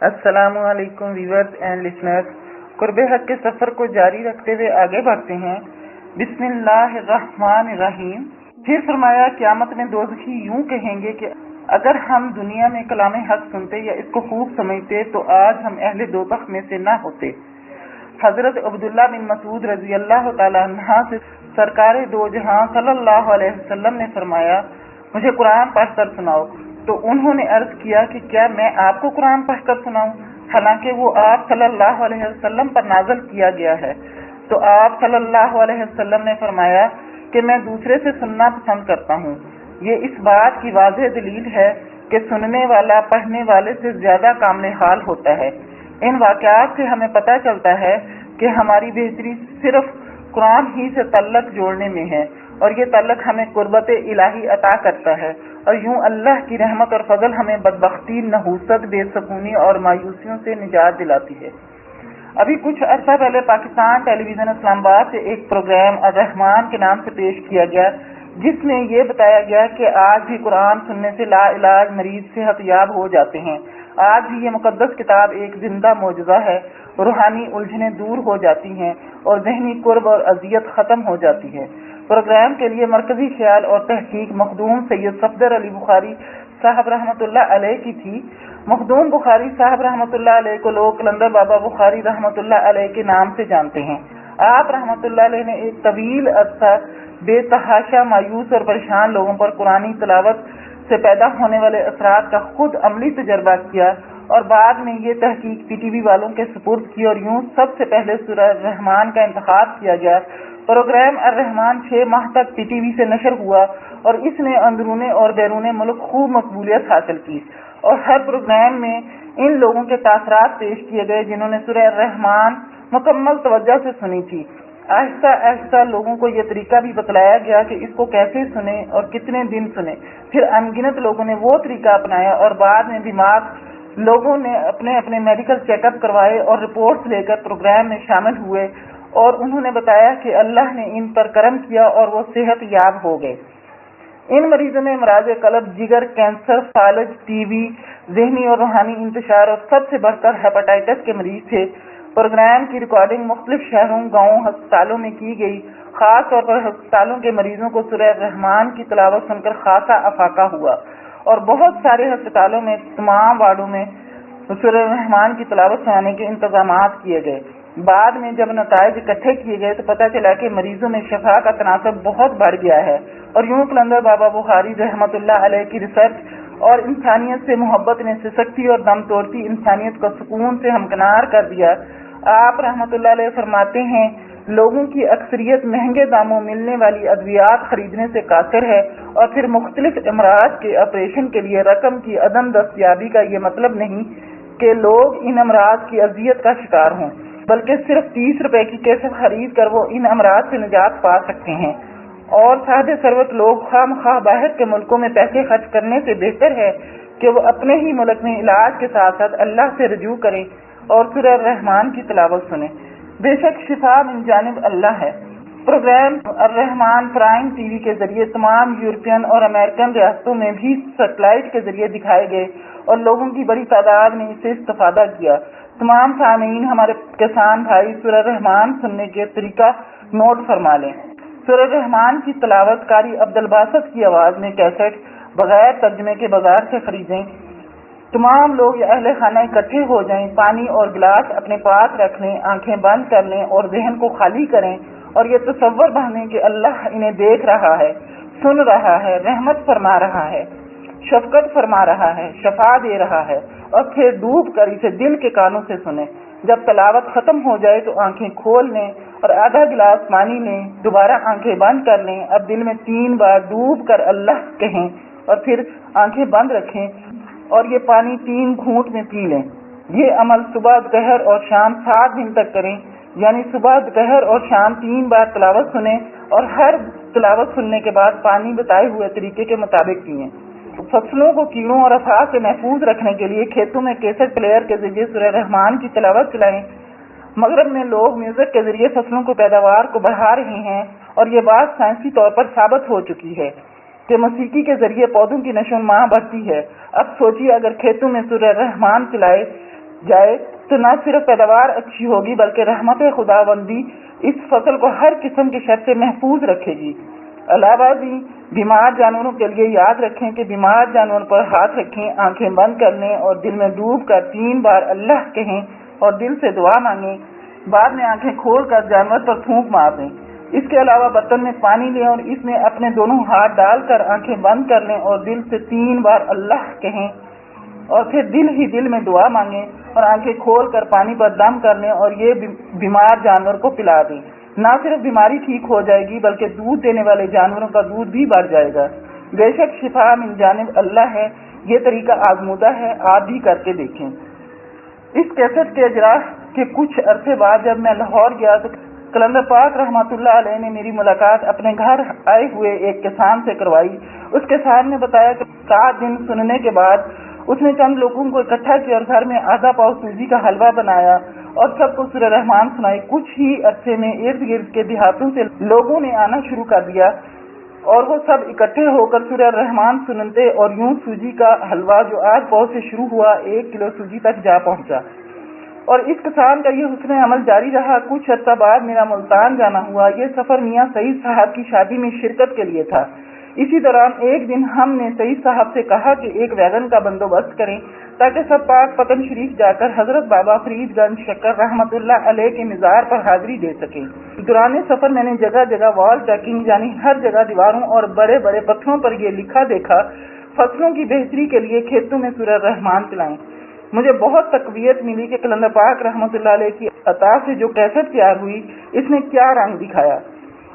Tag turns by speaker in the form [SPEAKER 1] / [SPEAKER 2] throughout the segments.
[SPEAKER 1] السلام علیکم viewers and listeners, قرب حق کے سفر کو جاری رکھتے ہوئے آگے بڑھتے ہیں۔ بسم اللہ الرحمن الرحیم۔ پھر فرمایا قیامت میں دوزخی یوں کہیں گے کہ اگر ہم دنیا میں کلام حق سنتے یا اس کو خوب سمجھتے تو آج ہم اہل دوزخ میں سے نہ ہوتے۔ حضرت عبداللہ بن مسعود رضی اللہ تعالیٰ عنہ سے سرکار دو جہاں صلی اللہ علیہ وسلم نے فرمایا، مجھے قرآن پڑھ کر سناؤ۔ تو انہوں نے عرض کیا کہ کیا میں آپ کو قرآن پڑھ کر سناؤں، حالانکہ وہ آپ صلی اللہ علیہ وسلم پر نازل کیا گیا ہے۔ تو آپ صلی اللہ علیہ وسلم نے فرمایا کہ میں دوسرے سے سننا پسند کرتا ہوں۔ یہ اس بات کی واضح دلیل ہے کہ سننے والا پڑھنے والے سے زیادہ کامل حال ہوتا ہے۔ ان واقعات سے ہمیں پتہ چلتا ہے کہ ہماری بہتری صرف قرآن ہی سے تعلق جوڑنے میں ہے، اور یہ تعلق ہمیں قربت الہی عطا کرتا ہے، اور یوں اللہ کی رحمت اور فضل ہمیں بدبختی، نحوست، بے سکونی اور مایوسیوں سے نجات دلاتی ہے۔ ابھی کچھ عرصہ پہلے پاکستان ٹیلی ویژن اسلام آباد سے ایک پروگرام الرحمان کے نام سے پیش کیا گیا، جس میں یہ بتایا گیا کہ آج بھی قرآن سننے سے لا علاج مریض صحت یاب ہو جاتے ہیں۔ آج بھی یہ مقدس کتاب ایک زندہ معجزہ ہے، روحانی الجھنیں دور ہو جاتی ہیں اور ذہنی قرب اور اذیت ختم ہو جاتی ہے۔ پروگرام کے لیے مرکزی خیال اور تحقیق مخدوم سید صفدر علی بخاری صاحب رحمۃ اللہ علیہ کی تھی۔ مخدوم بخاری صاحب رحمۃ اللہ علیہ کو لوگ قلندر بابا بخاری رحمۃ اللہ علیہ کے نام سے جانتے ہیں۔ آپ رحمۃ اللہ علیہ نے ایک طویل عرصہ بے تحاشا مایوس اور پریشان لوگوں پر قرآنی تلاوت سے پیدا ہونے والے اثرات کا خود عملی تجربہ کیا، اور بعد میں یہ تحقیق پی ٹی وی والوں کے سپرد کی، اور یوں سب سے پہلے سورہ الرحمان کا انتخاب کیا گیا۔ پروگرام الرحمان 6 ماہ تک پی ٹی وی سے نشر ہوا، اور اس نے اندرون اور بیرون ملک خوب مقبولیت حاصل کی، اور ہر پروگرام میں ان لوگوں کے تاثرات پیش کیے گئے جنہوں نے سورہ الرحمان مکمل توجہ سے سنی تھی۔ آہستہ آہستہ لوگوں کو یہ طریقہ بھی بتلایا گیا کہ اس کو کیسے سنیں اور کتنے دن سنیں۔ پھر انگنت لوگوں نے وہ طریقہ اپنایا، اور بعد میں بیمار لوگوں نے اپنے اپنے میڈیکل چیک اپ کروائے اور رپورٹس لے کر پروگرام میں شامل ہوئے، اور انہوں نے بتایا کہ اللہ نے ان پر کرم کیا اور وہ صحت یاب ہو گئے۔ ان مریضوں میں امراض قلب، جگر، کینسر، فالج، ٹی وی، ذہنی اور روحانی انتشار، اور سب سے بڑھ کر ہیپاٹائٹس کے مریض تھے۔ پروگرام کی ریکارڈنگ مختلف شہروں، گاؤں، ہسپتالوں میں کی گئی۔ خاص طور پر ہسپتالوں کے مریضوں کو سورہ الرحمان کی تلاوت سن کر خاصا افاقہ ہوا، اور بہت سارے ہسپتالوں میں تمام وارڈوں میں سورہ الرحمان کی تلاوت سنانے کے انتظامات کیے گئے۔ بعد میں جب نتائج اکٹھے کیے گئے تو پتہ چلا کہ مریضوں میں شفا کا تناسب بہت بڑھ گیا ہے، اور یوں قلندر بابا بخاری رحمۃ اللہ علیہ کی ریسرچ اور انسانیت سے محبت نے سسکتی اور دم توڑتی انسانیت کو سکون سے ہمکنار کر دیا۔ آپ رحمۃ اللہ علیہ فرماتے ہیں، لوگوں کی اکثریت مہنگے داموں ملنے والی ادویات خریدنے سے قاصر ہے، اور پھر مختلف امراض کے آپریشن کے لیے رقم کی عدم دستیابی کا یہ مطلب نہیں کہ لوگ ان امراض کی اذیت کا شکار ہوں، بلکہ صرف 30 روپے کی کیسٹ خرید کر وہ ان امراض سے نجات پا سکتے ہیں۔ اور صاحب ثروت لوگ خواہ مخواہ باہر کے ملکوں میں پیسے خرچ کرنے سے بہتر ہے کہ وہ اپنے ہی ملک میں علاج کے ساتھ ساتھ اللہ سے رجوع کریں اور سورہ الرحمان کی تلاوت سنیں۔ بے شک شفا من جانب اللہ ہے۔ پروگرام الرحمان پرائم ٹی وی کے ذریعے تمام یورپین اور امریکن ریاستوں میں بھی سیٹلائٹ کے ذریعے دکھائے گئے، اور لوگوں کی بڑی تعداد نے اس سے استفادہ کیا۔ تمام سامعین ہمارے کسان بھائی سورہ الرحمان سننے کے طریقہ نوٹ فرما لیں۔ سورہ الرحمان کی تلاوت قاری عبدالباسط کی آواز میں کیسٹ بغیر ترجمے کے بازار سے خریدیں۔ تمام لوگ یا اہل خانہ اکٹھے ہو جائیں، پانی اور گلاس اپنے پاس رکھ لیں، آنکھیں بند کر لیں اور ذہن کو خالی کریں، اور یہ تصور بنائیں کہ اللہ انہیں دیکھ رہا ہے، سن رہا ہے، رحمت فرما رہا ہے، شفقت فرما رہا ہے، شفا دے رہا ہے، اور پھر ڈوب کر اسے دل کے کانوں سے سنیں۔ جب تلاوت ختم ہو جائے تو آنکھیں کھول لیں اور آدھا گلاس پانی لیں، دوبارہ آنکھیں بند کر لیں، اب دل میں 3 بار ڈوب کر اللہ کہیں، اور پھر آنکھیں بند رکھیں اور یہ پانی 3 گھونٹ میں پی لیں۔ یہ عمل صبح، دوپہر اور شام 7 دن تک کریں، یعنی صبح، دوپہر اور شام 3 بار تلاوت سنیں، اور ہر تلاوت سننے کے بعد پانی بتائے ہوئے طریقے کے مطابق پئیں۔ فصلوں کو کیڑوں اور آفات سے محفوظ رکھنے کے لیے کھیتوں میں کیسٹ پلیئر کے ذریعے سورہ رحمان کی تلاوت چلائیں۔ مغرب میں لوگ میوزک کے ذریعے فصلوں کو پیداوار کو بڑھا رہے ہیں، اور یہ بات سائنسی طور پر ثابت ہو چکی ہے کہ موسیقی کے ذریعے پودوں کی نشو و نما بڑھتی ہے۔ اب سوچیے اگر کھیتوں میں سورہ رحمان چلائے जाए तो न सिर्फ पैदावार अच्छी होगी बल्कि रहमत खुदाबंदी इस फसल को हर किस्म के शर से महफूज रखेगी। अलावा भी बीमार जानवरों के लिए याद रखें कि बीमार जानवर पर हाथ रखें, आंखें बंद कर लें और दिल में डूब कर 3 बार अल्लाह कहें और दिल से दुआ मांगें। बाद में आंखें खोल कर जानवर पर थूक मार दें। इसके अलावा बर्तन में पानी लें और इसमें अपने दोनों हाथ डालकर आंखें बंद कर लें और दिल से 3 बार अल्लाह कहें और फिर दिल ही दिल में दुआ मांगें और आंखें खोल कर पानी पर दम कर लें और ये बीमार जानवर को पिला दें। न सिर्फ बीमारी ठीक हो जाएगी बल्कि दूध देने वाले जानवरों का दूध भी बढ़ जाएगा। बेशक शिफा मिन जानिब अल्लाह है, ये तरीका आजमूदा है, आप भी करके देखें। इस कैसेट के इजरा के कुछ अरसे बाद जब मैं लाहौर गया तो कलंदर पाक रहमतुल्लाह अलैह ने मेरी मुलाकात अपने घर आए हुए एक किसान से करवाई। उस किसान ने बताया कि 7 दिन सुनने के बाद उसने चंद लोगों को इकट्ठा किया और घर में आधा पाव सूजी का हलवा बनाया और सबको सूरह रहमान सुनाई। कुछ ही अरसे में इर्द गिर्द के देहातों से लोगों ने आना शुरू कर दिया और वो सब इकट्ठे होकर सूरह रहमान सुनते और यूं सूजी का हलवा जो आज पाव से शुरू हुआ 1 किलो सूजी तक जा पहुंचा। और इस किसान का ये हुस्न अमल जारी रहा। कुछ अर्सा बाद मेरा मुल्तान जाना हुआ। ये सफर मियाँ सईद साहब की शादी में शिरकत के लिए था। इसी दौरान एक दिन हमने सईद साहब से कहा कि एक वैगन का बंदोबस्त करें ताकि सब पाक पतन शरीफ जाकर हजरत बाबा फरीदगंज शक्कर रहमतुल्लाह अलैह के मज़ार पर हाजिरी दे सकें। दौरान सफर मैंने जगह जगह वॉल चेकिंग यानी हर जगह दीवारों और बड़े बड़े पत्थरों पर ये लिखा देखा, फसलों की बेहतरी के लिए खेतों में सूरह रहमान चलाएं। मुझे बहुत तकवीयत मिली कि कलंदर पाक रहमतुल्लाह अलैह की अता से जो कैसेट तैयार हुई इसने क्या रंग दिखाया।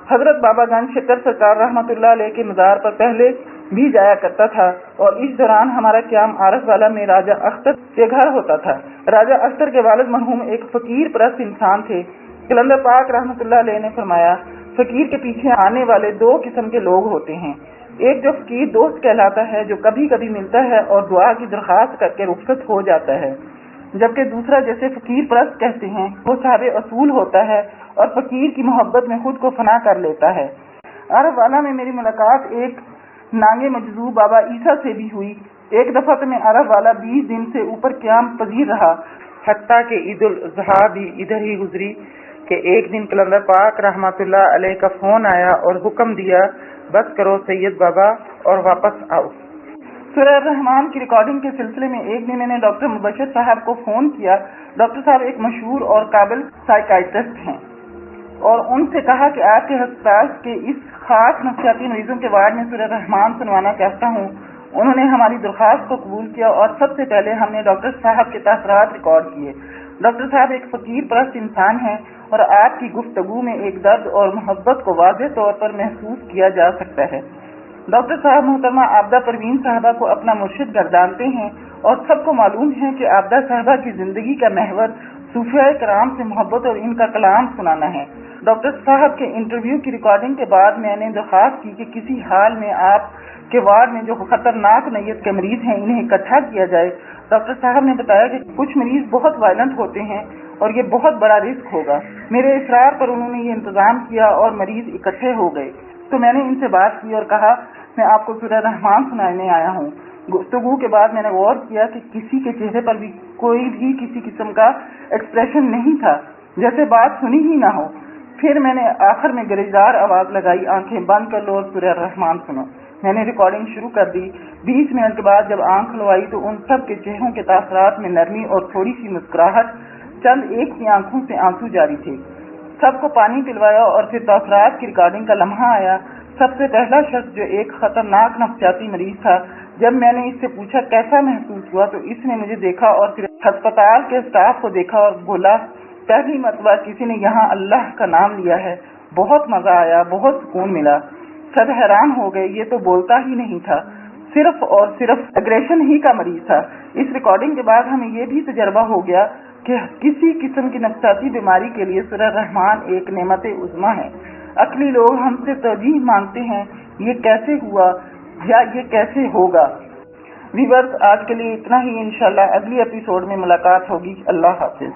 [SPEAKER 1] हजरत बाबा गंज शक्कर सरकार रहमतुल्लाह अलैह के मज़ार पर पहले भी जाया करता था और इस दौरान हमारा क्याम आरफ वाला में राजा अख्तर के घर होता था। राजा अख्तर के वालिद मरहूम एक फकीर परस्त इंसान थे। कलंदर पाक रहमतुल्लाह अलैह ने फरमाया, फकीर के पीछे आने वाले 2 किस्म के लोग होते हैं। एक जो फकीर दोस्त कहलाता है, जो कभी कभी मिलता है और दुआ की दरख्वास्त करके रुखसत हो जाता है, जबकि दूसरा जैसे फकीर परस्त कहते हैं वो साहिब असूल होता है और फकीर की मोहब्बत में खुद को फना कर लेता है। अरब वाला में मेरी मुलाकात एक नांगे मजजूब बाबा ईसा से भी हुई। एक दफा तो मैं अरब वाला 20 दिन से ऊपर क्याम पजीर रहा, हत्ता के ईदुल अज़हा भी इधर ही गुजरी कि एक दिन कलंदर पाक रहमतुल्लाह अलैह का फोन आया और हुक्म दिया, बस करो सैयद बाबा और वापस आओ। सूरह रहमान की रिकॉर्डिंग के सिलसिले में एक दिन मैंने डॉक्टर मुबशर साहब को फोन किया। डॉक्टर साहब एक मशहूर और काबिल साइकाइट्रिस्ट हैं और उनसे कहा कि आपके अस्पताल के इस खास नफ्सियाती मरीजों के वार्ड में सूरह रहमान सुनवाना चाहता हूँ। उन्होंने हमारी दरख्वास्त को कबूल किया और सबसे पहले हमने डॉक्टर साहब के तासरात रिकॉर्ड किए। डॉक्टर साहब एक फकीर परस्त इंसान हैं और आपकी गुफ्तगू में एक दर्द और मोहब्बत को वाज़ेह तौर पर महसूस किया जा सकता है। डॉक्टर साहब मोहतरमा आबदा परवीन साहबा को अपना मुर्शिद गर्दानते हैं और सबको मालूम है कि आबदा साहबा की जिंदगी का महवर सूफिया कराम से मोहब्बत और इनका कलाम सुनाना है। डॉक्टर साहब के इंटरव्यू की रिकॉर्डिंग के बाद मैंने दरख्वास्त की कि किसी हाल में आप के वार्ड में जो खतरनाक नैयत के मरीज हैं इन्हें इकट्ठा किया जाए। डॉक्टर साहब ने बताया कि कुछ मरीज बहुत वायलेंट होते हैं और ये बहुत बड़ा रिस्क होगा। मेरे इसरार पर उन्होंने ये इंतजाम किया और मरीज इकट्ठे हो गए। तो मैंने इनसे बात की और कहा, मैं आपको सूरह रहमान सुनाने आया हूँ। गुफ्तगू के बाद मैंने गौर किया कि किसी के चेहरे पर भी कोई भी किसी किस्म का एक्सप्रेशन नहीं था, जैसे बात सुनी ही ना हो। फिर मैंने आखिर में गरेजदार आवाज लगाई, आंखें बंद कर लो और सूरह रहमान सुनो। मैंने रिकॉर्डिंग शुरू कर दी। 20 मिनट के बाद जब आंख खुलवाई तो उन सब के चेहरों के तासरात में नरमी और थोड़ी सी मुस्कुराहट, चंद एक की आंखों से आंसू जारी थे। सबको पानी पिलवाया और फिर तासरात की रिकॉर्डिंग का लम्हा आया। सबसे पहला शख्स जो एक खतरनाक नफ्सियाती मरीज था, जब मैंने इससे पूछा कैसा महसूस हुआ तो इसने मुझे देखा और फिर अस्पताल के स्टाफ को देखा और बोला, पहली मरतबा किसी ने यहाँ अल्लाह का नाम लिया है, बहुत मजा आया, बहुत सुकून मिला। सब हैरान हो गए, ये तो बोलता ही नहीं था, सिर्फ और सिर्फ एग्रेशन ही का मरीज था। इस रिकॉर्डिंग के बाद हमें ये भी तजर्बा हो गया कि किसी किस्म की नफ्सियाती बीमारी के लिए सूरह रहमान एक नेमत उज़्मा है। अक्ली लोग हमसे तवजीह मांगते हैं, ये कैसे हुआ या ये कैसे होगा। व्यूअर्स, आज के लिए इतना ही। इंशाल्लाह अगली एपिसोड में मुलाकात होगी। अल्लाह हाफिज।